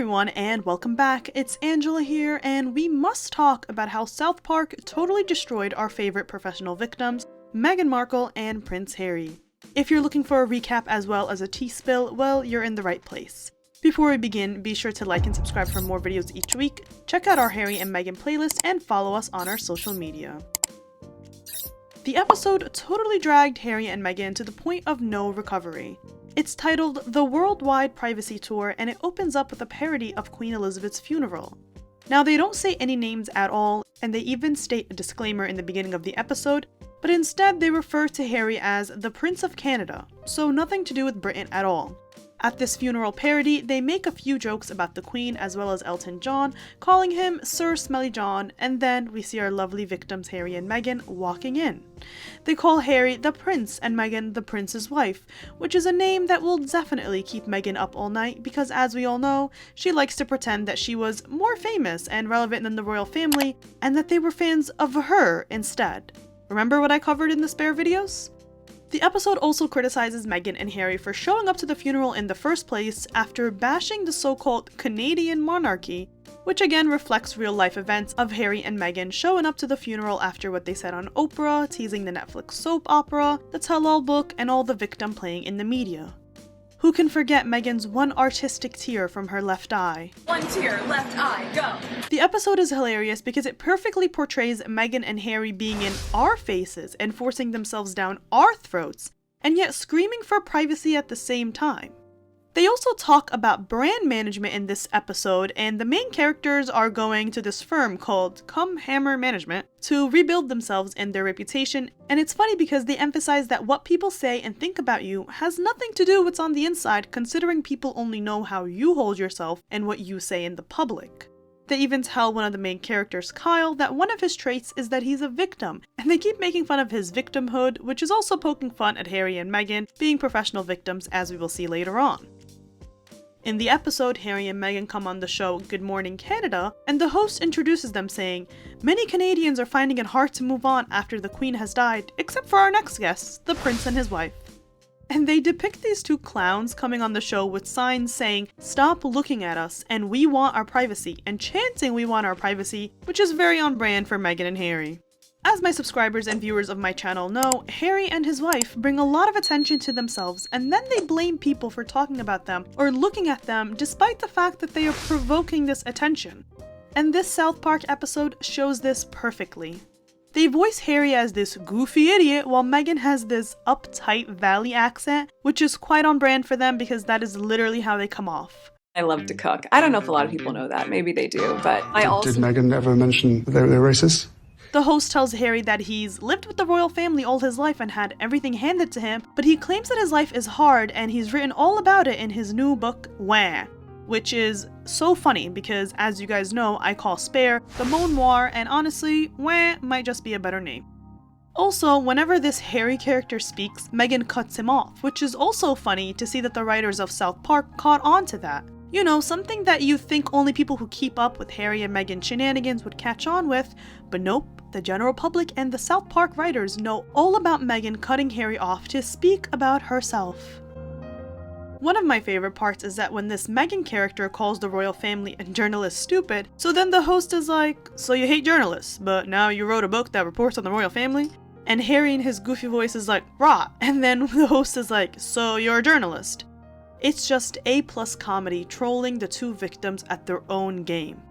everyone, and welcome back. It's Angela here, and we must talk about how South Park totally destroyed our favorite professional victims, Meghan Markle and Prince Harry. If you're looking for a recap as well as a tea spill, well, you're in the right place. Before we begin, be sure to like and subscribe for more videos each week, check out our Harry and Meghan playlist, and follow us on our social media. The episode totally dragged Harry and Meghan to the point of no recovery. It's titled The Worldwide Privacy Tour, and it opens up with a parody of Queen Elizabeth's funeral. Now, they don't say any names at all, and they even state a disclaimer in the beginning of the episode, but instead they refer to Harry as the Prince of Canada, so nothing to do with Britain at all. At this funeral parody, they make a few jokes about the Queen as well as Elton John, calling him Sir Smelly John, and then we see our lovely victims Harry and Meghan walking in. They call Harry the Prince and Meghan the Prince's wife, which is a name that will definitely keep Meghan up all night because, as we all know, she likes to pretend that she was more famous and relevant than the royal family and that they were fans of her instead. Remember what I covered in the spare videos? The episode also criticizes Meghan and Harry for showing up to the funeral in the first place after bashing the so-called Canadian monarchy, which again reflects real-life events of Harry and Meghan showing up to the funeral after what they said on Oprah, teasing the Netflix soap opera, the tell-all book, and all the victim playing in the media. Who can forget Meghan's one artistic tear from her left eye? One tear, left eye, go! The episode is hilarious because it perfectly portrays Meghan and Harry being in our faces and forcing themselves down our throats, and yet screaming for privacy at the same time. They also talk about brand management in this episode, and the main characters are going to this firm called Come Hammer Management to rebuild themselves and their reputation, and it's funny because they emphasize that what people say and think about you has nothing to do with what's on the inside, considering people only know how you hold yourself and what you say in the public. They even tell one of the main characters, Kyle, that one of his traits is that he's a victim, and they keep making fun of his victimhood, which is also poking fun at Harry and Meghan being professional victims, as we will see later on. In the episode, Harry and Meghan come on the show Good Morning Canada, and the host introduces them saying, "Many Canadians are finding it hard to move on after the Queen has died, except for our next guests, the Prince and his wife." And they depict these two clowns coming on the show with signs saying, "Stop looking at us," and "We want our privacy," and chanting "We want our privacy," which is very on brand for Meghan and Harry. As my subscribers and viewers of my channel know, Harry and his wife bring a lot of attention to themselves, and then they blame people for talking about them or looking at them despite the fact that they are provoking this attention. And this South Park episode shows this perfectly. They voice Harry as this goofy idiot while Meghan has this uptight valley accent, which is quite on brand for them because that is literally how they come off. I love to cook. I don't know if a lot of people know that. Maybe they do, but I also... Did Meghan ever mention that they're racist? The host tells Harry that he's lived with the royal family all his life and had everything handed to him, but he claims that his life is hard and he's written all about it in his new book, Wah, which is so funny because, as you guys know, I call Spare the memoir, and honestly, Wah might just be a better name. Also, whenever this Harry character speaks, Meghan cuts him off, which is also funny to see that the writers of South Park caught on to that. You know, something that you think only people who keep up with Harry and Meghan shenanigans would catch on with, but nope, the general public and the South Park writers know all about Meghan cutting Harry off to speak about herself. One of my favorite parts is that when this Meghan character calls the royal family and journalists stupid, so then the host is like, "So you hate journalists, but now you wrote a book that reports on the royal family?" And Harry in his goofy voice is like, "Rot," and then the host is like, "So you're a journalist?" It's just A+ comedy trolling the two victims at their own game.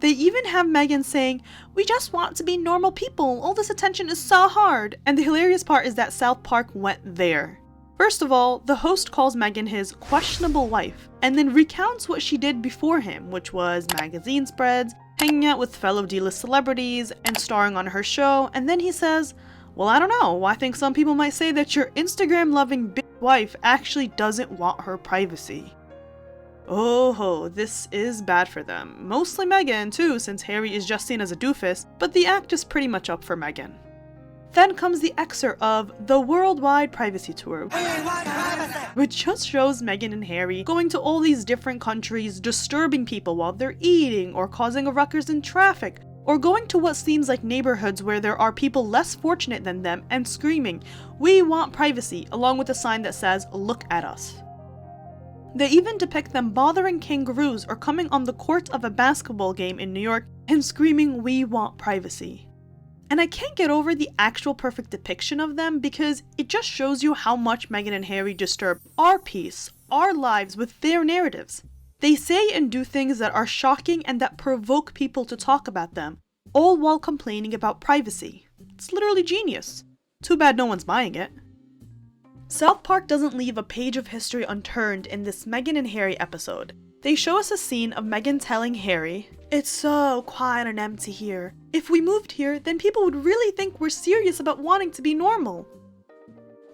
They even have Meghan saying, "We just want to be normal people, all this attention is so hard," and the hilarious part is that South Park went there. First of all, the host calls Meghan his questionable wife, and then recounts what she did before him, which was magazine spreads, hanging out with fellow D-list celebrities, and starring on her show, and then he says, "Well, I don't know, I think some people might say that your Instagram-loving bitch wife actually doesn't want her privacy." Oh ho, this is bad for them. Mostly Meghan too, since Harry is just seen as a doofus, but the act is pretty much up for Meghan. Then comes the excerpt of The Worldwide Privacy Tour, which just shows Meghan and Harry going to all these different countries, disturbing people while they're eating, or causing a ruckus in traffic, or going to what seems like neighborhoods where there are people less fortunate than them and screaming, "We want privacy," along with a sign that says, "Look at us." They even depict them bothering kangaroos or coming on the court of a basketball game in New York and screaming, "We want privacy." And I can't get over the actual perfect depiction of them because it just shows you how much Meghan and Harry disturb our peace, our lives with their narratives. They say and do things that are shocking and that provoke people to talk about them, all while complaining about privacy. It's literally genius. Too bad no one's buying it. South Park doesn't leave a page of history unturned in this Meghan and Harry episode. They show us a scene of Meghan telling Harry, "It's so quiet and empty here. If we moved here, then people would really think we're serious about wanting to be normal."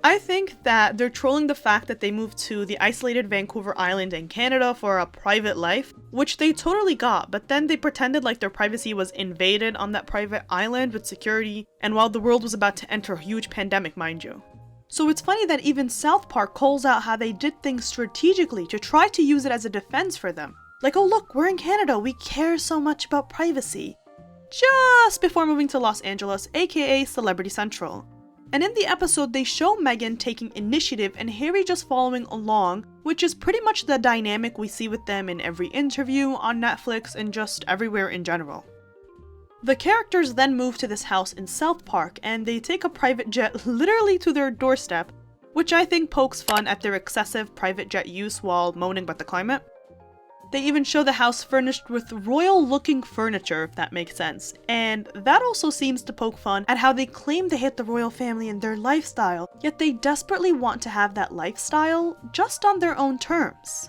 I think that they're trolling the fact that they moved to the isolated Vancouver Island in Canada for a private life, which they totally got, but then they pretended like their privacy was invaded on that private island with security, and while the world was about to enter a huge pandemic, mind you. So it's funny that even South Park calls out how they did things strategically to try to use it as a defense for them. Like, oh look, we're in Canada, we care so much about privacy. Just before moving to Los Angeles, aka Celebrity Central. And in the episode, they show Meghan taking initiative and Harry just following along, which is pretty much the dynamic we see with them in every interview, on Netflix, and just everywhere in general. The characters then move to this house in South Park, and they take a private jet literally to their doorstep, which I think pokes fun at their excessive private jet use while moaning about the climate. They even show the house furnished with royal-looking furniture, if that makes sense, and that also seems to poke fun at how they claim they hate the royal family and their lifestyle, yet they desperately want to have that lifestyle just on their own terms.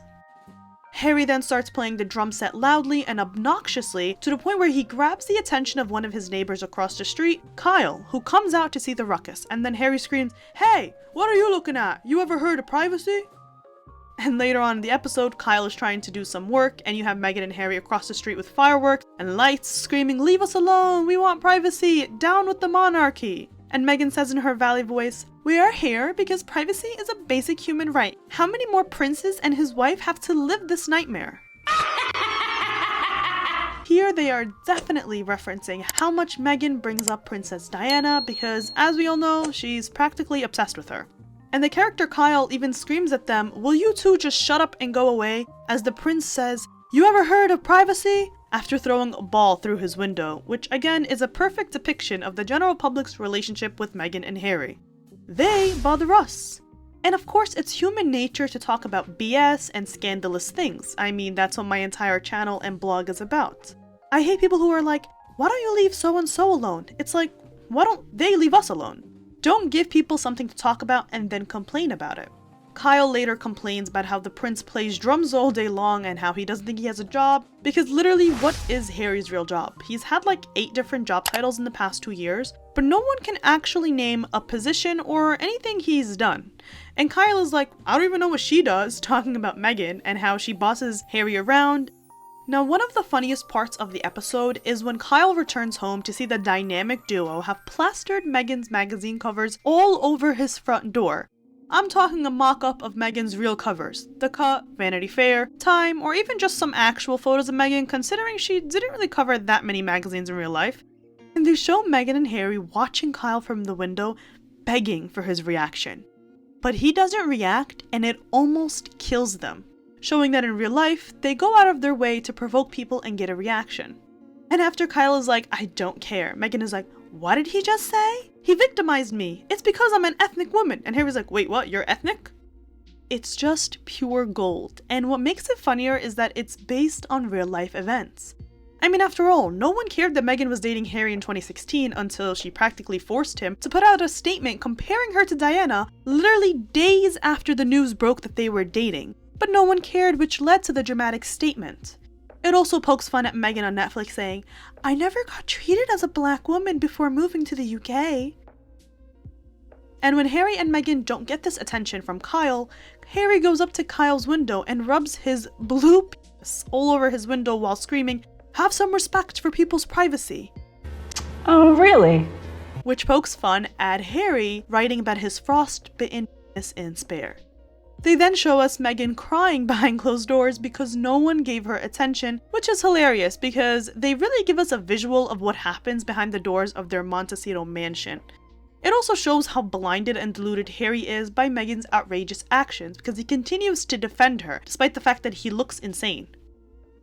Harry then starts playing the drum set loudly and obnoxiously to the point where he grabs the attention of one of his neighbors across the street, Kyle, who comes out to see the ruckus, and then Harry screams, "Hey, what are you looking at? You ever heard of privacy?" And later on in the episode, Kyle is trying to do some work, and you have Meghan and Harry across the street with fireworks and lights screaming, "Leave us alone, we want privacy, down with the monarchy." And Meghan says in her valley voice, "We are here because privacy is a basic human right. How many more princes and his wife have to live this nightmare?" Here they are definitely referencing how much Meghan brings up Princess Diana because, as we all know, she's practically obsessed with her. And the character Kyle even screams at them, "Will you two just shut up and go away?" as the prince says, "You ever heard of privacy?" after throwing a ball through his window, which again is a perfect depiction of the general public's relationship with Meghan and Harry. They bother us. And of course, it's human nature to talk about BS and scandalous things. I mean, that's what my entire channel and blog is about. I hate people who are like, "Why don't you leave so-and-so alone?" It's like, why don't they leave us alone? Don't give people something to talk about and then complain about it. Kyle later complains about how the prince plays drums all day long and how he doesn't think he has a job, because literally, what is Harry's real job? He's had like 8 different job titles in the past 2 years, but no one can actually name a position or anything he's done. And Kyle is like, "I don't even know what she does," talking about Meghan and how she bosses Harry around. Now, one of the funniest parts of the episode is when Kyle returns home to see the dynamic duo have plastered Meghan's magazine covers all over his front door. I'm talking a mock-up of Meghan's real covers, The Cut, Vanity Fair, Time, or even just some actual photos of Meghan, considering she didn't really cover that many magazines in real life. And they show Meghan and Harry watching Kyle from the window, begging for his reaction. But he doesn't react, and it almost kills them, showing that in real life, they go out of their way to provoke people and get a reaction. And after Kyle is like, "I don't care," Meghan is like, "What did he just say? He victimized me. It's because I'm an ethnic woman." And Harry's like, "Wait, what? You're ethnic?" It's just pure gold. And what makes it funnier is that it's based on real life events. I mean, after all, no one cared that Meghan was dating Harry in 2016 until she practically forced him to put out a statement comparing her to Diana literally days after the news broke that they were dating. But no one cared, which led to the dramatic statement. It also pokes fun at Meghan on Netflix saying, "I never got treated as a black woman before moving to the UK." And when Harry and Meghan don't get this attention from Kyle, Harry goes up to Kyle's window and rubs his blue penis all over his window while screaming, "Have some respect for people's privacy." Oh, really? Which pokes fun at Harry writing about his frostbitten penis in Spare. They then show us Meghan crying behind closed doors because no one gave her attention, which is hilarious because they really give us a visual of what happens behind the doors of their Montecito mansion. It also shows how blinded and deluded Harry is by Meghan's outrageous actions because he continues to defend her, despite the fact that he looks insane.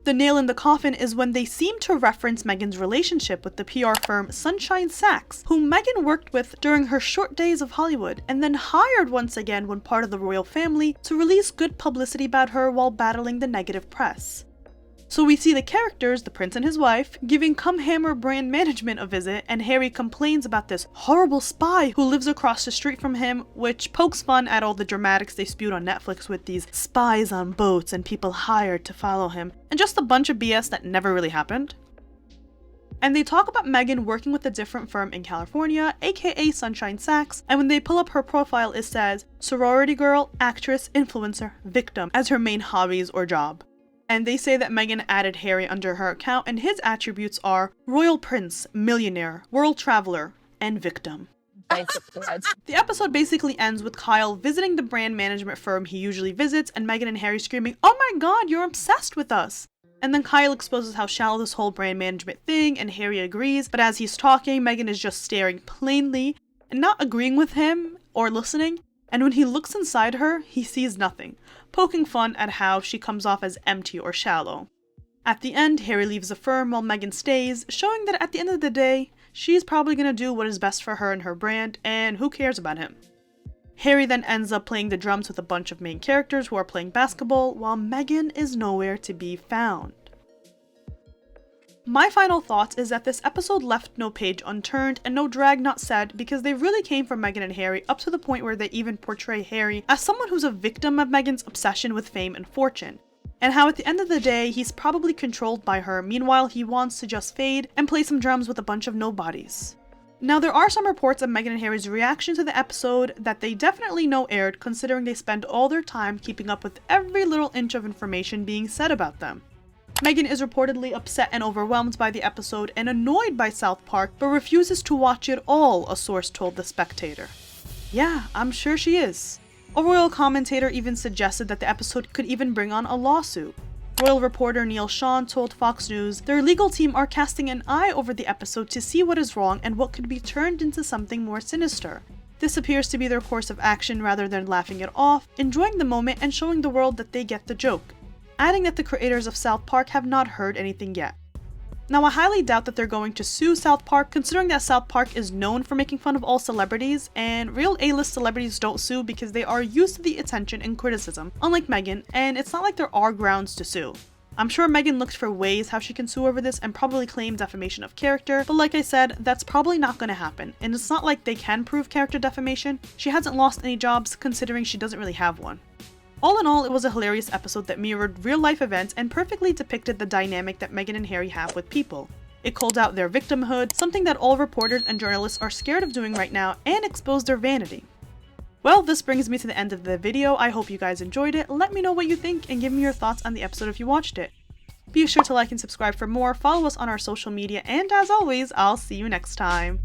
The nail in the coffin is when they seem to reference Meghan's relationship with the PR firm Sunshine Sachs, whom Meghan worked with during her short days of Hollywood, and then hired once again when part of the royal family to release good publicity about her while battling the negative press. So we see the characters, the prince and his wife, giving Come Hammer brand management a visit, and Harry complains about this horrible spy who lives across the street from him, which pokes fun at all the dramatics they spewed on Netflix with these spies on boats and people hired to follow him, and just a bunch of BS that never really happened. And they talk about Meghan working with a different firm in California, aka Sunshine Sachs, and when they pull up her profile it says sorority girl, actress, influencer, victim as her main hobbies or job. And they say that Meghan added Harry under her account and his attributes are royal prince, millionaire, world traveler, and victim. The episode basically ends with Kyle visiting the brand management firm he usually visits and Meghan and Harry screaming, "Oh my god, you're obsessed with us!" And then Kyle exposes how shallow this whole brand management thing and Harry agrees, but as he's talking, Meghan is just staring plainly and not agreeing with him or listening. And when he looks inside her, he sees nothing, poking fun at how she comes off as empty or shallow. At the end, Harry leaves the firm while Meghan stays, showing that at the end of the day, she's probably gonna do what is best for her and her brand, and who cares about him. Harry then ends up playing the drums with a bunch of main characters who are playing basketball, while Meghan is nowhere to be found. My final thoughts is that this episode left no page unturned and no drag not said because they really came from Meghan and Harry up to the point where they even portray Harry as someone who's a victim of Meghan's obsession with fame and fortune, and how at the end of the day he's probably controlled by her, meanwhile he wants to just fade and play some drums with a bunch of nobodies. Now there are some reports of Meghan and Harry's reaction to the episode that they definitely know aired considering they spend all their time keeping up with every little inch of information being said about them. Meghan is reportedly upset and overwhelmed by the episode and annoyed by South Park, but refuses to watch it all, a source told The Spectator. Yeah, I'm sure she is. A royal commentator even suggested that the episode could even bring on a lawsuit. Royal reporter Neil Sean told Fox News their legal team are casting an eye over the episode to see what is wrong and what could be turned into something more sinister. This appears to be their course of action rather than laughing it off, enjoying the moment and showing the world that they get the joke, adding that the creators of South Park have not heard anything yet. Now I highly doubt that they're going to sue South Park considering that South Park is known for making fun of all celebrities, and real A-list celebrities don't sue because they are used to the attention and criticism, unlike Meghan, and it's not like there are grounds to sue. I'm sure Meghan looked for ways how she can sue over this and probably claim defamation of character, but like I said, that's probably not going to happen, and it's not like they can prove character defamation. She hasn't lost any jobs considering she doesn't really have one. All in all, it was a hilarious episode that mirrored real-life events and perfectly depicted the dynamic that Meghan and Harry have with people. It called out their victimhood, something that all reporters and journalists are scared of doing right now, and exposed their vanity. Well, this brings me to the end of the video. I hope you guys enjoyed it. Let me know what you think and give me your thoughts on the episode if you watched it. Be sure to like and subscribe for more, follow us on our social media, and as always, I'll see you next time.